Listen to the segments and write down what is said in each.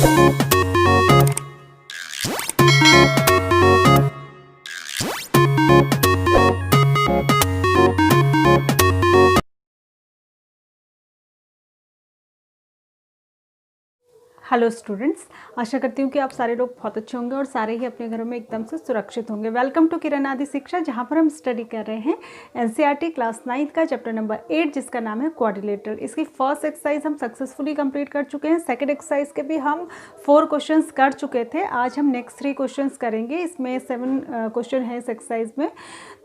Hello students, आशा करती हूँ कि आप सारे लोग बहुत अच्छे होंगे और सारे ही अपने घरों में एकदम से सुरक्षित होंगे। वेलकम टू किरण आदि शिक्षा, जहाँ पर हम स्टडी कर रहे हैं एनसीईआरटी क्लास 9 का चैप्टर नंबर 8, जिसका नाम है क्वाड्रिलेटरल। इसकी फर्स्ट एक्सरसाइज हम सक्सेसफुली कंप्लीट कर चुके हैं। सेकंड एक्सरसाइज के भी हम 4 क्वेश्चंस कर चुके थे। आज हम नेक्स्ट 3 क्वेश्चंस करेंगे। इसमें 7 क्वेश्चन है इस एक्सरसाइज में।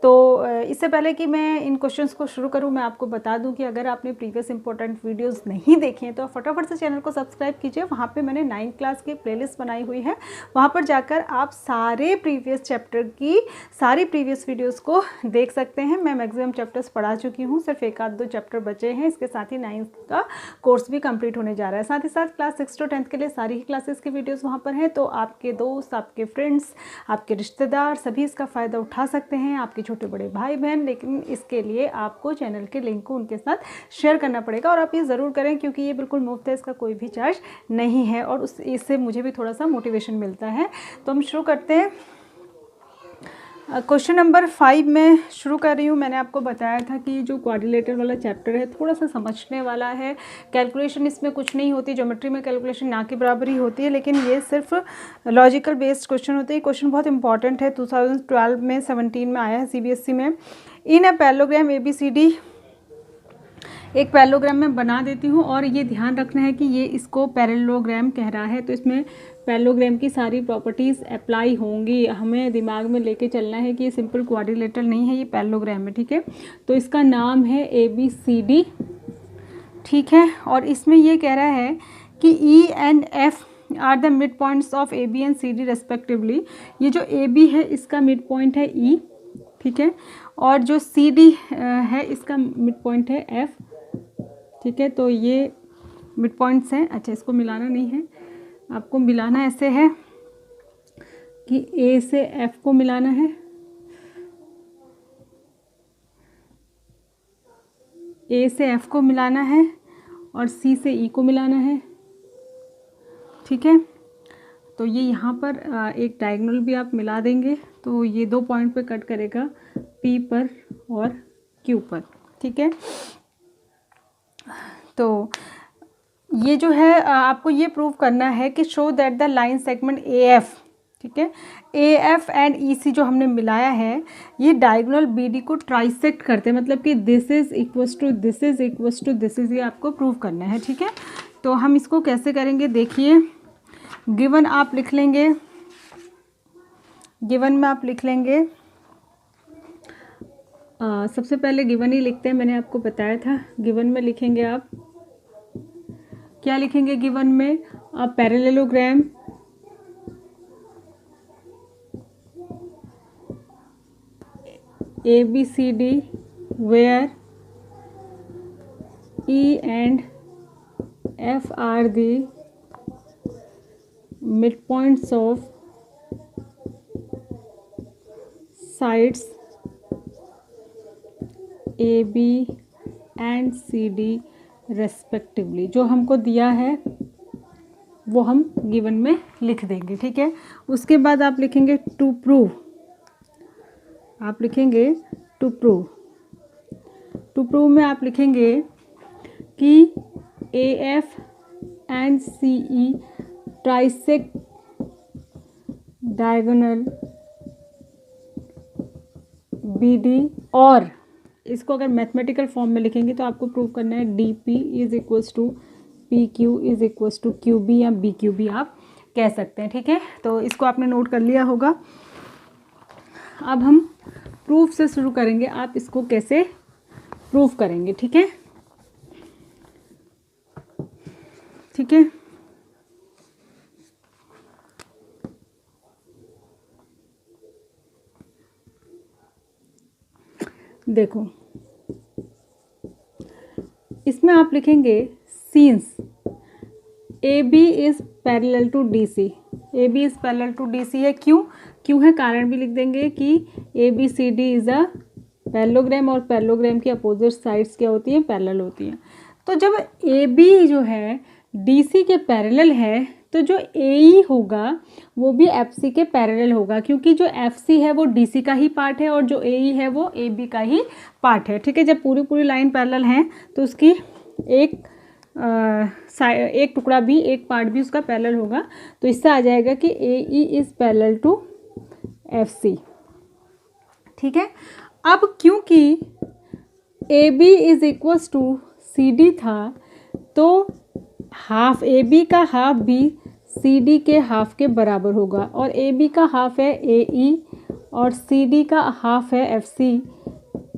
तो इससे पहले कि मैं इन क्वेश्चंस को शुरू करूं, मैं आपको बता दूं कि अगर आपने प्रीवियस इंपॉर्टेंट वीडियोस नहीं देखे हैं तो फटाफट से चैनल को सब्सक्राइब कीजिए। वहां पे मैंने 9th क्लास की प्लेलिस्ट बनाई हुई है, वहां पर जाकर आप सारे प्रीवियस चैप्टर की सारी प्रीवियस वीडियोस को देख सकते हैं। मैं मैक्सिमम चैप्टर्स पढ़ा चुकी हूँ, सिर्फ 1-2 चैप्टर बचे हैं। इसके साथ ही 9th का कोर्स भी कंप्लीट होने जा रहा है। साथ ही साथ क्लास 6 to 10th के लिए सारी ही क्लासेस की वीडियोज़ वहाँ पर हैं, तो आपके दोस्त, आपके फ्रेंड्स, आपके रिश्तेदार सभी इसका फ़ायदा उठा सकते हैं, आपके छोटे बड़े भाई बहन। लेकिन इसके लिए आपको चैनल के लिंक को उनके साथ शेयर करना पड़ेगा, और आप ये ज़रूर करें क्योंकि ये बिल्कुल मुफ्त है, इसका कोई भी चार्ज नहीं है, और इससे मुझे भी थोड़ा सा मोटिवेशन मिलता है। तो हम शुरू करते हैं। क्वेश्चन नंबर 5 में शुरू कर रही हूँ। मैंने आपको बताया था कि जो क्वाड्रिलेटरल वाला चैप्टर है थोड़ा सा समझने वाला है। कैलकुलेशन इसमें कुछ नहीं होती, ज्योमेट्री में कैलकुलेशन ना के बराबर ही होती है, लेकिन ये सिर्फ लॉजिकल बेस्ड क्वेश्चन होते हैं। क्वेश्चन बहुत इंपॉर्टेंट है, 2012 में 17 में आया है CBSE में। इन अ पैरेललोग्राम ABCD, एक पैरेललोग्राम में बना देती हूँ, और ये ध्यान रखना है कि ये इसको पैरेललोग्राम कह रहा है, तो इसमें पैरेललोग्राम की सारी प्रॉपर्टीज़ अप्लाई होंगी। हमें दिमाग में लेके चलना है कि ये सिंपल क्वाड्रिलेटरल नहीं है, ये पैरेललोग्राम है, ठीक है। तो इसका नाम है ABCD, ठीक है। और इसमें ये कह रहा है कि E and F are the mid points of AB and CD respectively. ये जो AB है इसका मिड पॉइंट है E, ठीक है, और जो CD है इसका मिड पॉइंट है F, ठीक है। तो ये मिड पॉइंट्स हैं। अच्छा, इसको मिलाना नहीं है, आपको मिलाना ऐसे है कि A से F को मिलाना है, A से F को मिलाना है, और C से E को मिलाना है, ठीक है। तो ये यहाँ पर एक डायगोनल भी आप मिला देंगे, तो ये 2 पॉइंट पे कट करेगा, P पर और Q पर, ठीक है। तो ये जो है आपको ये प्रूव करना है कि show that the line segment AF, ठीक है, AF एंड EC जो हमने मिलाया है ये डायगोनल BD को ट्राइसेक्ट करते हैं, मतलब कि this is equals to this is equals to this is, ये आपको प्रूव करना है, ठीक है। तो हम इसको कैसे करेंगे, देखिए। गिवन आप लिख लेंगे, गिवन में आप लिख लेंगे, सबसे पहले गिवन ही लिखते हैं, मैंने आपको बताया था। गिवन में लिखेंगे आप क्या लिखेंगे, गिवन में आप parallelogram ABCD where E and F are the midpoints of sides AB and CD respectively. जो हमको दिया है वो हम गिवन में लिख देंगे, ठीक है। उसके बाद आप लिखेंगे टू प्रूव, आप लिखेंगे टू प्रूव। टू प्रूव में आप लिखेंगे कि AF and CE trisect diagonal BD, और इसको अगर मैथमेटिकल फॉर्म में लिखेंगे तो आपको प्रूव करना है DP is equals to PQ is equals to QB, या BQB आप कह सकते हैं, ठीक है। तो इसको आपने नोट कर लिया होगा। अब हम प्रूफ से शुरू करेंगे, आप इसको कैसे प्रूफ करेंगे, ठीक है, ठीक है। देखो, इसमें आप लिखेंगे since AB is parallel to DC, AB is parallel to DC है, क्यों है, कारण भी लिख देंगे कि ABCD इज अ पैरेललोग्राम, और पैरेललोग्राम की अपोजिट साइड्स क्या होती हैं, पैरेलल होती हैं। तो जब AB जो है DC के पैरेलल है तो जो AE होगा वो भी FC के पैरेलल होगा, क्योंकि जो FC है वो DC का ही पार्ट है और जो AE है वो AB का ही पार्ट है। ठीक है, जब पूरी पूरी लाइन पैरेलल हैं तो उसकी एक टुकड़ा भी, एक पार्ट भी उसका पैरेलल होगा। तो इससे आ जाएगा कि AE is parallel to FC। ठीक है, अब क्योंकि AB is equals to CD था तो हाफ AB का हाफ भी CD के हाफ के बराबर होगा, और AB का हाफ है AE और CD का हाफ है FC,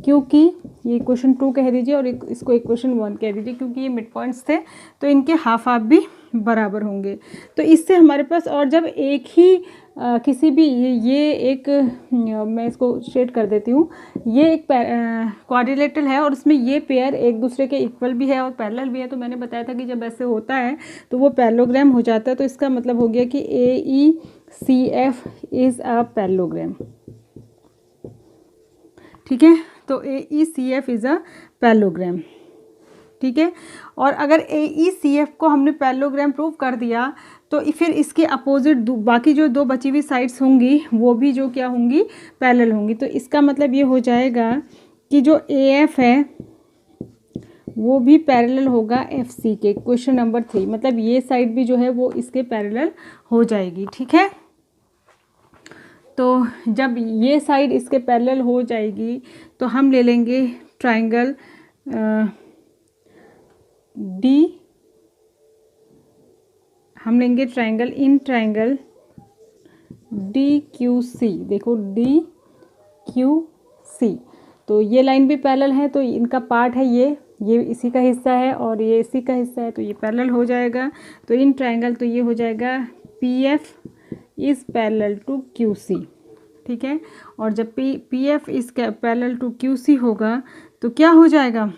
क्योंकि ये इक्वेशन 2 कह दीजिए और इसको इक्वेशन 1 कह दीजिए, क्योंकि ये मिड पॉइंट्स थे तो इनके हाफ हाफ भी बराबर होंगे। तो इससे हमारे पास, और जब एक ही किसी भी ये एक मैं इसको शेड कर देती हूँ, ये एक क्वाड्रिलेटरल है और उसमें ये पेयर एक दूसरे के इक्वल भी है और पैरेलल भी है। तो मैंने बताया था कि जब ऐसे होता है तो वो पैरेललोग्राम हो जाता है। तो इसका मतलब हो गया कि AECF इज़ अ पैरेललोग्राम। ठीक है, तो AECF इज़ अ पैरेललोग्राम। ठीक है, और अगर AECF को हमने पैरेललोग्राम प्रूव कर दिया तो फिर इसके अपोजिट बाकी जो दो बची हुई साइड्स होंगी वो भी जो क्या होंगी, पैरेलल होंगी। तो इसका मतलब ये हो जाएगा कि जो AF है वो भी पैरेलल होगा FC के। क्वेश्चन नंबर 3, मतलब ये साइड भी जो है वो इसके पैरेलल हो जाएगी। ठीक है, तो जब ये साइड इसके पैरेलल हो जाएगी तो हम ले लेंगे ट्राइंगल हम लेंगे ट्राइंगल इन ट्राइंगल DQC। देखो DQC, तो ये लाइन भी पैरेलल है तो इनका पार्ट है ये इसी का हिस्सा है और ये इसी का हिस्सा है, तो ये पैरेलल हो जाएगा। तो इन ट्राइंगल तो ये हो जाएगा PF is parallel to QC। ठीक है, और जब PF is parallel to QC होगा तो क्या हो जाएगा,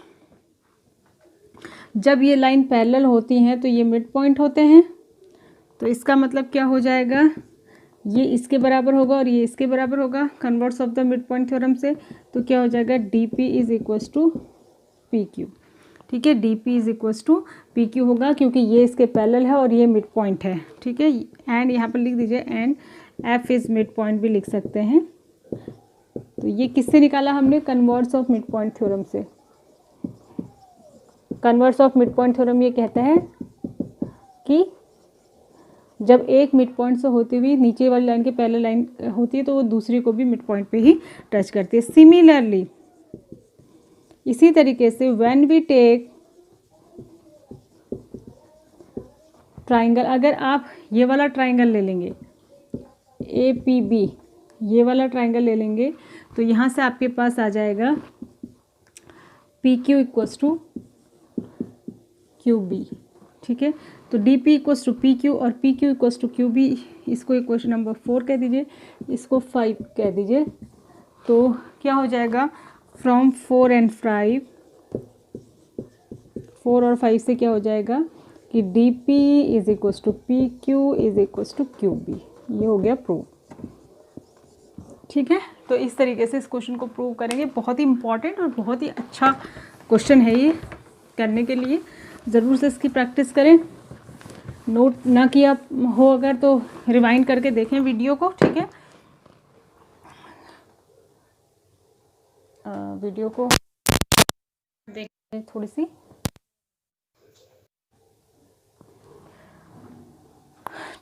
जब ये लाइन पैरेलल होती हैं तो ये मिड पॉइंट होते हैं। तो इसका मतलब क्या हो जाएगा, ये इसके बराबर होगा और ये इसके बराबर होगा converse of the mid point theorem से। तो क्या हो जाएगा, DP is equals to PQ। ठीक है, DP is equals to PQ होगा क्योंकि ये इसके पैरेलल है और ये मिड पॉइंट है। ठीक है, एंड यहाँ पर लिख दीजिए and F is mid point भी लिख सकते हैं। तो ये किससे निकाला हमने, converse of mid point theorem से। Converse of mid point theorem ये कहता है कि जब एक मिड पॉइंट से होती हुई नीचे वाली लाइन के पैरेलल लाइन होती है तो वो दूसरी को भी मिड पॉइंट पे ही टच करती है। सिमिलरली इसी तरीके से व्हेन वी टेक ट्राइंगल, अगर आप ये वाला ट्राइंगल ले लेंगे APB, ये वाला ट्राइंगल ले लेंगे तो यहाँ से आपके पास आ जाएगा PQ इक्वल्स टू QB। ठीक है, तो DP इक्वल्स टू PQ और PQ इक्वल्स टू QB, इसको इक्वेशन नंबर 4 कह दीजिए, इसको 5 कह दीजिए। तो क्या हो जाएगा, फ्रॉम 4 and 5, 4 और 5 से क्या हो जाएगा कि DP is equals to PQ is equals to QB। ये हो गया प्रूव। ठीक है, तो इस तरीके से इस क्वेश्चन को प्रूव करेंगे। बहुत ही इंपॉर्टेंट और बहुत ही अच्छा क्वेश्चन है ये करने के लिए। ज़रूर से इसकी प्रैक्टिस करें। नोट ना किया हो अगर तो रिवाइंड करके देखें वीडियो को। ठीक है, वीडियो को देखें थोड़ी सी।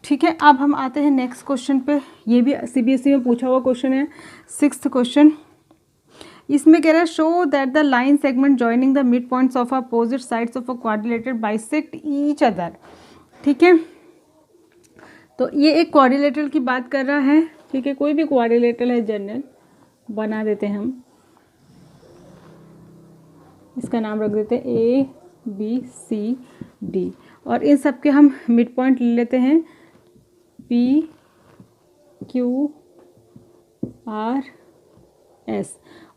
ठीक है, अब हम आते हैं नेक्स्ट क्वेश्चन पे। ये भी CBSE में पूछा हुआ क्वेश्चन है, 6th क्वेश्चन। इसमें कह रहा है show that the line segment joining the mid points of opposite sides of a quadrilateral bisect each other. ठीक है, तो ये एक क्वाड्रिलेटरल की बात कर रहा है। ठीक है, कोई भी क्वाड्रिलेटरल है जनरल बना देते हैं हम, इसका नाम रख देते हैं ABCD और इन सब के हम मिड पॉइंट ले लेते हैं PQRS।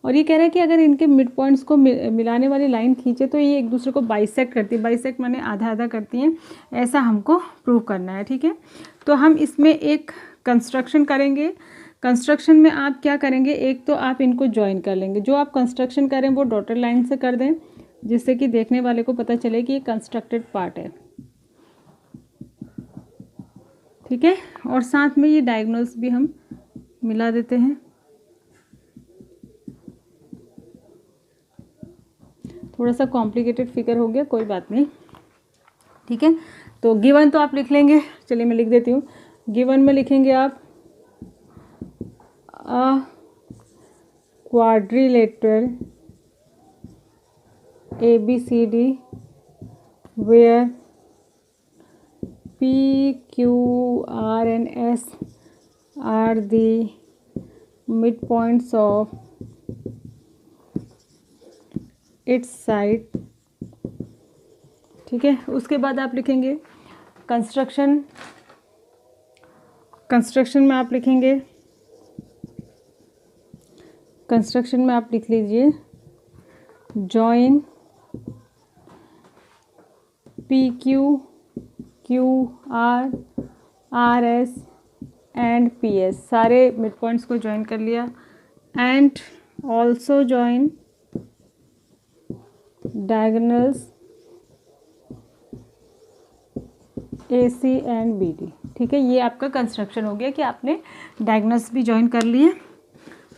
और ये कह रहा है कि अगर इनके मिड पॉइंट्स को मिलाने वाली लाइन खींचे तो ये एक दूसरे को बाइसेक्ट करती है। बाइसेक्ट माने आधा आधा करती हैं, ऐसा हमको प्रूव करना है। ठीक है, तो हम इसमें एक कंस्ट्रक्शन करेंगे। कंस्ट्रक्शन में आप क्या करेंगे, एक तो आप इनको ज्वाइन कर लेंगे। जो आप कंस्ट्रक्शन करें वो डॉटेड लाइन से कर दें, जिससे कि देखने वाले को पता चले कि ये कंस्ट्रक्टेड पार्ट है। ठीक है। और साथ में ये डायगोनल्स भी हम मिला देते हैं। थोड़ा सा कॉम्प्लिकेटेड फिगर हो गया, कोई बात नहीं, ठीक है। तो गिवन तो आप लिख लेंगे, चलिए मैं लिख देती हूँ। गिवन में लिखेंगे आप quadrilateral ABCD where P, Q, R and S are the midpoints of its side, ठीक है। उसके बाद आप लिखेंगे कंस्ट्रक्शन में आप लिखेंगे, कंस्ट्रक्शन में आप लिख लीजिए join PQ, QR, RS and PS, सारे मिड पॉइंट्स को ज्वाइन कर लिया। And also join diagonals AC and BD, ठीक है। ये आपका कंस्ट्रक्शन हो गया कि आपने डायगोनल्स भी ज्वाइन कर लिए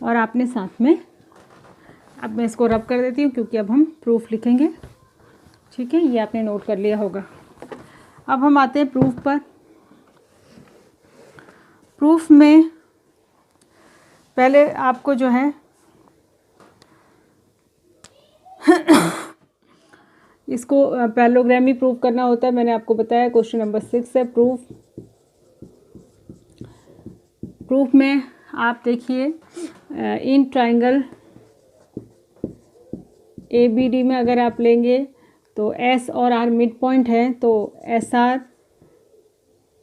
और आपने साथ में, अब मैं इसको रब कर देती हूँ क्योंकि अब हम प्रूफ लिखेंगे, ठीक है। ये आपने नोट कर लिया होगा। अब हम आते हैं प्रूफ पर। प्रूफ में पहले आपको जो है इसको पैरेललोग्राम ही प्रूव करना होता है, मैंने आपको बताया। क्वेश्चन नंबर 6 है प्रूफ। प्रूफ में आप देखिए इन ट्राइंगल ABD में अगर आप लेंगे तो S और R मिड पॉइंट है, तो SR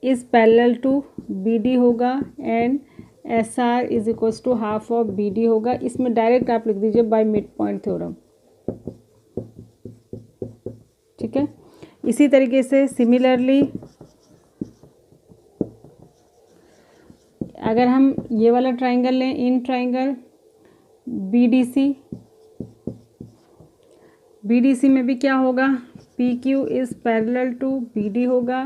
is parallel to BD होगा and SR is equals to half of BD होगा। इसमें डायरेक्ट आप लिख दीजिए बाय मिड पॉइंट थ्योरम, ठीक है। इसी तरीके से सिमिलरली अगर हम ये वाला ट्राइंगल लें, इन ट्राइंगल BDC में भी क्या होगा, PQ is parallel to BD होगा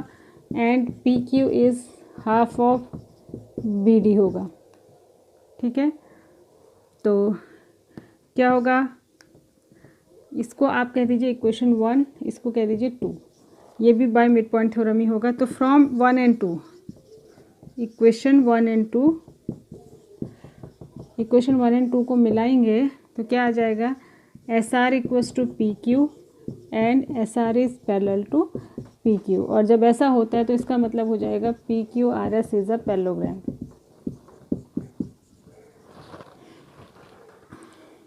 and PQ is half of BD होगा, ठीक है। तो क्या होगा, इसको आप कह दीजिए इक्वेशन 1, इसको कह दीजिए 2, ये भी बाय मिड पॉइंट थ्योरम ही होगा। तो फ्रॉम 1 and 2, इक्वेशन 1 and 2 को मिलाएंगे तो क्या आ जाएगा, SR equals to PQ and SR is parallel to PQ। और जब ऐसा होता है तो इसका मतलब हो जाएगा PQRS इज़ अ पैरेललोग्राम,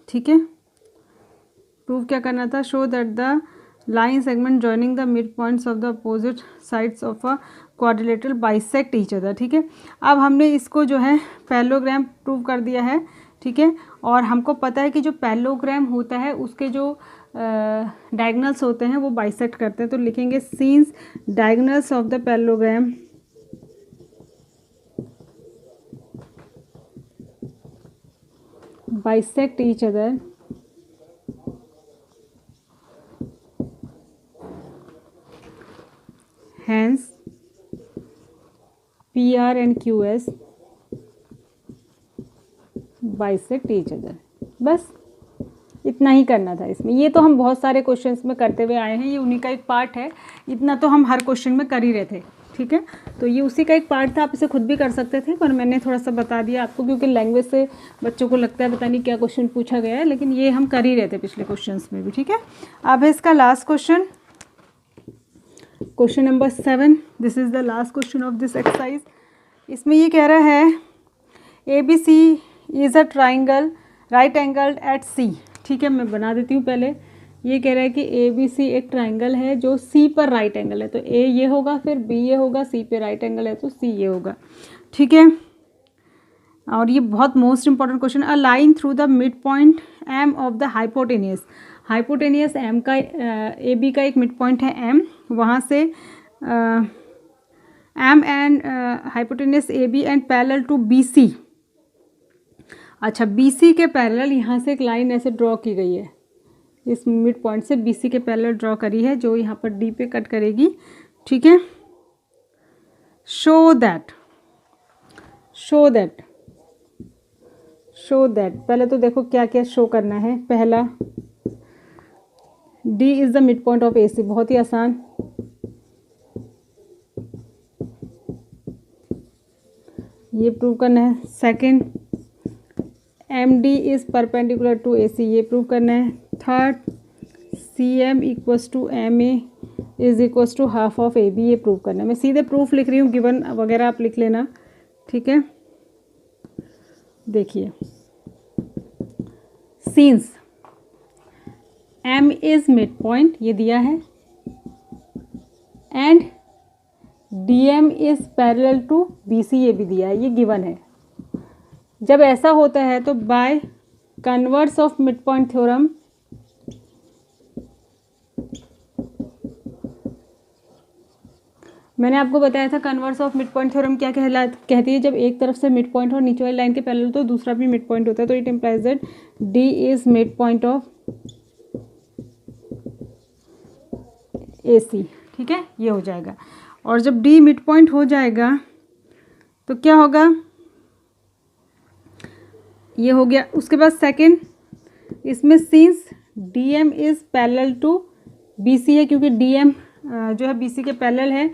ठीक है। प्रूव क्या करना था, show that the line segment joining the mid points of the opposite sides of a quadrilateral bisect each other, ठीक है। अब हमने इसको जो है पैरेललोग्राम प्रूव कर दिया है, ठीक है। और हमको पता है कि जो पैरेललोग्राम होता है उसके जो डायगोनल्स होते हैं वो बाइसेक्ट करते हैं। तो लिखेंगे scenes diagonals of the parallelogram bisect each other, hence PR and QS bisect each other। बस इतना ही करना था इसमें। ये तो हम बहुत सारे क्वेश्चंस में करते हुए आए हैं, ये उन्हीं का एक पार्ट है। इतना तो हम हर क्वेश्चन में कर ही रहे थे, ठीक है। तो ये उसी का एक पार्ट था, आप इसे खुद भी कर सकते थे, पर मैंने थोड़ा सा बता दिया आपको क्योंकि लैंग्वेज से बच्चों को लगता है पता नहीं क्या क्वेश्चन पूछा गया है, लेकिन ये हम कर ही रहे थे पिछले क्वेश्चंस में भी, ठीक है। अब है इसका last question, question number 7। This is the last question of this exercise. इसमें ये कह रहा है ABC is a triangle right angled at C, ठीक है। मैं बना देती हूँ पहले। ये कह रहा है कि ABC एक ट्राइंगल है जो C पर राइट एंगल है, तो A ये होगा, फिर B ये होगा, C पे राइट एंगल है तो C ये होगा, ठीक है। और ये बहुत most important question, a line through the mid point M of the hypotenuse, hypotenuse M का AB का एक मिड पॉइंट है M, वहाँ से M and hypotenuse AB and parallel to BC। अच्छा, BC के पैरेलल यहाँ से एक लाइन ऐसे ड्रॉ की गई है, इस मिड पॉइंट से BC के पैरेलल ड्रॉ करी है जो यहाँ पर D पे कट करेगी, ठीक है। शो दैट पहले तो देखो क्या क्या शो करना है। पहला, D is the mid point of AC, बहुत ही आसान। ये प्रूव करना है। Second, MD is perpendicular to AC, ये प्रूव करना है। Third, CM equals to MA is equals to half of AB, ये प्रूव करना है। मैं सीधे प्रूफ लिख रही हूँ, गिवन वगैरह आप लिख लेना, ठीक है। देखिए, since M is mid point, ये दिया है, and DM is parallel to BC, ये भी दिया है, ये गिवन है। जब ऐसा होता है तो by converse of mid point theorem मैंने आपको बताया था converse of mid point theorem क्या कहती है, जब एक तरफ से मिड पॉइंट और नीचे वाली लाइन के पैरेलल तो दूसरा भी मिड पॉइंट होता है, तो it implies that D is mid point of AC, ठीक है, ये हो जाएगा। और जब D मिड पॉइंट हो जाएगा तो क्या होगा, ये हो गया। उसके बाद सेकंड, इसमें since DM is parallel to BC है, क्योंकि DM जो है BC के पैरेलल है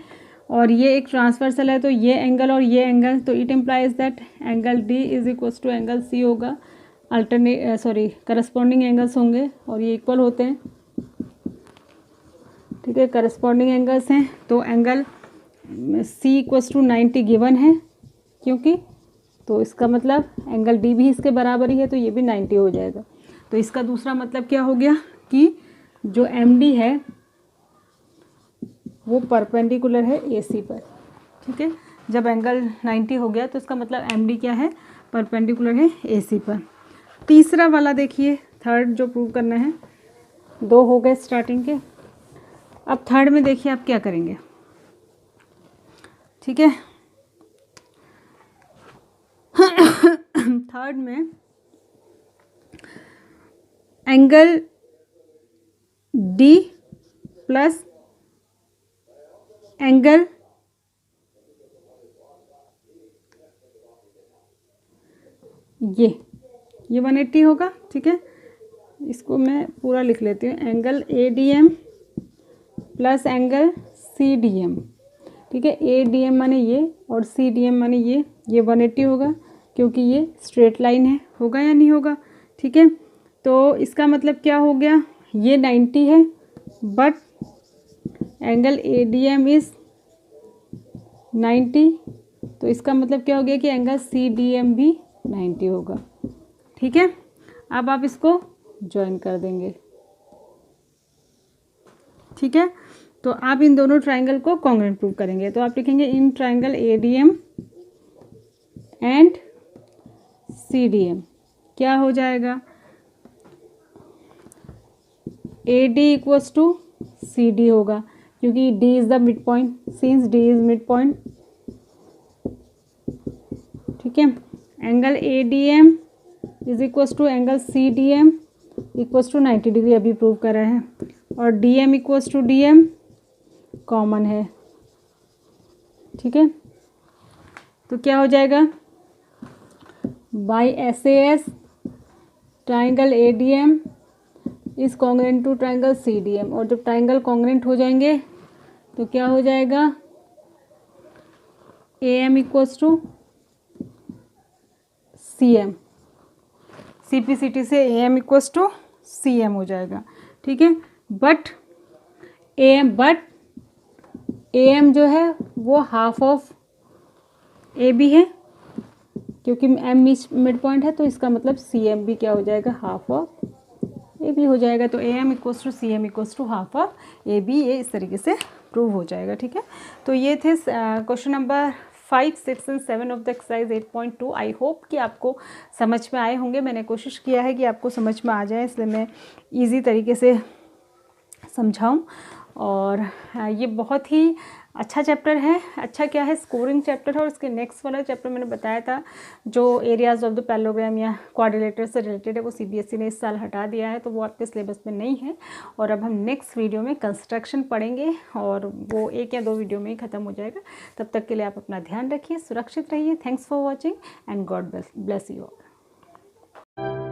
और ये एक ट्रांसवर्सल है, तो ये एंगल और ये एंगल, तो it implies that angle D is equals to angle C होगा। करस्पॉन्डिंग एंगल्स होंगे और ये इक्वल होते हैं, ठीक है, करस्पॉन्डिंग एंगल्स हैं। तो angle C equals to 90 given है, क्योंकि तो इसका मतलब एंगल D भी इसके बराबर ही है, तो ये भी 90 हो जाएगा। तो इसका दूसरा मतलब क्या हो गया कि जो MD है वो परपेंडिकुलर है AC पर, ठीक है। जब एंगल 90 हो गया तो इसका मतलब MD क्या है, परपेंडिकुलर है AC पर। तीसरा वाला देखिए, थर्ड जो प्रूव करना है, 2 हो गए स्टार्टिंग के। अब थर्ड में देखिए आप क्या करेंगे, ठीक है। थर्ड में एंगल D प्लस एंगल ये 180 होगा, ठीक है। इसको मैं पूरा लिख लेती हूँ, angle ADM plus angle CDM, ठीक है। ADM माने ये और CDM माने ये 180 होगा, क्योंकि ये स्ट्रेट लाइन है। होगा या नहीं होगा, ठीक है। तो इसका मतलब क्या हो गया, ये 90 है बट एंगल ADM इज 90, तो इसका मतलब क्या हो गया कि एंगल CDM भी 90 होगा, ठीक है। अब आप इसको ज्वाइन कर देंगे, ठीक है। तो आप इन दोनों ट्राइंगल को कॉन्ग्रुएंट प्रूव करेंगे, तो आप लिखेंगे in triangle ADM and CDM क्या हो जाएगा, AD इक्वल्स टू CD होगा, क्योंकि D is the mid point, since D is mid point, ठीक है। Angle ADM is equals to angle CDM equals to 90 degree, अभी प्रूव कर रहे हैं। और DM equals to DM common है, ठीक है। तो क्या हो जाएगा, by SAS triangle ADM is congruent to triangle CDM, और जब ट्राइंगल कॉन्ग्रुएंट हो जाएंगे तो क्या हो जाएगा, AM equals to CM, CPCT से AM इक्वल्स टू CM हो जाएगा, ठीक है। बट AM जो है वो हाफ ऑफ AB है, क्योंकि M मिड पॉइंट है, तो इसका मतलब CM भी क्या हो जाएगा, हाफ ऑफ AB हो जाएगा। तो AM equals to CM equals to half of AB, ये इस तरीके से प्रूव हो जाएगा, ठीक है। तो ये थे question number 5, 6 and 7 of the exercise 8.2। I hope कि आपको समझ में आए होंगे। मैंने कोशिश किया है कि आपको समझ में आ जाए, इसलिए मैं ईजी तरीके से समझाऊं। और ये बहुत ही अच्छा चैप्टर है। अच्छा क्या है, स्कोरिंग चैप्टर है। और उसके नेक्स्ट वाला चैप्टर मैंने बताया था जो एरियाज ऑफ द पैरेललोग्राम या क्वाड्रिलेटरल से रिलेटेड है, वो सीबीएसई ने इस साल हटा दिया है, तो वो आपके सिलेबस में नहीं है। और अब हम नेक्स्ट वीडियो में कंस्ट्रक्शन पढ़ेंगे और वो 1 या 2 वीडियो में ही ख़त्म हो जाएगा। तब तक के लिए आप अपना ध्यान रखिए, सुरक्षित रहिए। Thanks for watching and God bless you all.